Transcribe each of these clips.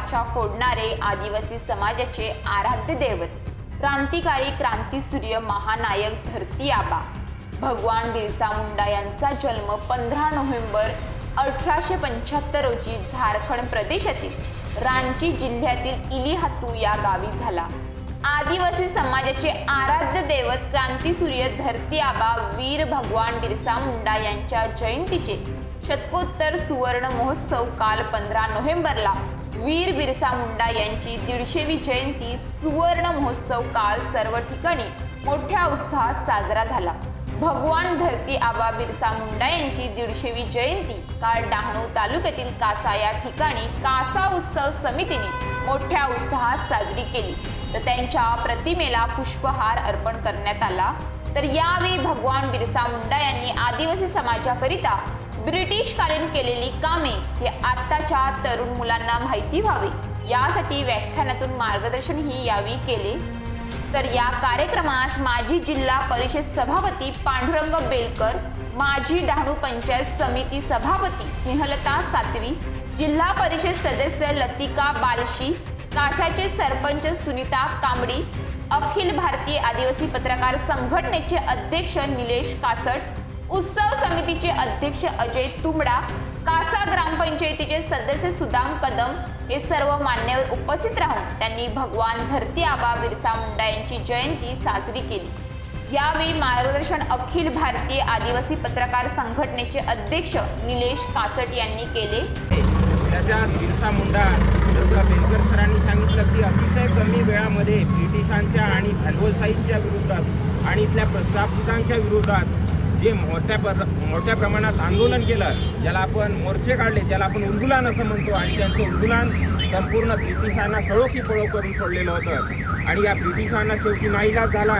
मोर्चा फोडणारे आदिवासी समाजाचे आराध्य दैवत क्रांतिकारी क्रांतीसूर्य महानायक धरती आबा भगवान बिरसा मुंडा यांचा जन्म 15 नोव्हेंबर 1875 रोजी झारखंड प्रदेशातील रांची जिल्ह्यातील इलीहातू या गावी झाला। आदिवासी समाजाचे आराध्य दैवत क्रांतीसूर्य धरती आबा वीर भगवान बिरसा मुंडा यांच्या जयंतीचे शतकोत्तर सुवर्ण महोत्सव काल 15 नोव्हेंबरला वीर बिरसा मुंडा यांची 150वी जयंती सुवर्ण महोत्सव काल सर्व ठिकाणी मोठ्या उत्साहात साजरा झाला। भगवान धरती आबा बिरसा मुंडा यांची 150वी जयंती काल डहाणू तालुक्यातील कासा या ठिकाणी कासा उत्सव समितीने मोठ्या उत्साहात साजरी केली, तर त्यांच्या प्रतिमेला पुष्पहार अर्पण करण्यात आला। तर यावेळी भगवान बिरसा मुंडा यांनी आदिवासी समाजाकरिता ब्रिटिशकालीन केलेली कामे हे आताच्या तरुण मुलांना माहिती व्हावे यासाठी व्याख्यानातून मार्गदर्शनही यावेळी केले। तर या कार्यक्रमास माजी जिल्हा परिषद सभापती पांडुरंग बेलकर, माजी डहाणू पंचायत समिती सभापती स्नेहलता सातवी, जिल्हा परिषद सदस्य लतिका बालशी, काशाचे सरपंच सुनीता कांबडी, अखिल भारतीय आदिवासी पत्रकार संघटनेचे अध्यक्ष निलेश कासट, उत्सव समितीचे अध्यक्ष अजय तुंबडा, कासा ग्रामपंचायतीचे सदस्य सुदाम कदम हे सर्व मान्यवर उपस्थित राहून त्यांनी भगवान धरती आबा बिरसा मुंडा यांची जयंती साजरी केली। यावेळी मार्गदर्शन अखिल भारतीय आदिवासी पत्रकार संघटनेचे अध्यक्ष निलेश कासट यांनी केले। त्याच्यात बिरसा मुंडा जसं बेलकर सरांनी सांगितलं की अतिशय कमी वेळामध्ये ब्रिटिशांच्या आणि भांडवलशाहीच्या विरोधात आणि इथल्या प्रस्थापितांच्या विरोधात जे मोठ्या प्रमाणात आंदोलन केलं, ज्याला आपण मोर्चे काढले, ज्याला आपण उलगुलान असं म्हणतो, आणि त्यांचं उलगुलान संपूर्ण ब्रिटिशांना सळोखी पळो करून सोडलेलं होतं। आणि या ब्रिटिशांना शेवटी नाईलाज झाला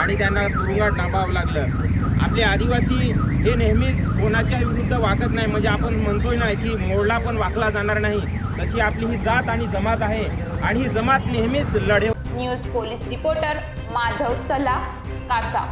आणि त्यांना तुरुंगात डांबावं लागलं। आपले आदिवासी हे नेहमीच कोणाच्या विरुद्ध वागत नाही, म्हणजे आपण म्हणतोय ना की मोडला पण वाकला जाणार नाही, तशी आपली ही जात आणि जमात आहे आणि ही जमात नेहमीच लढे। न्यूज पोलीस रिपोर्टर माधव तला, कासा।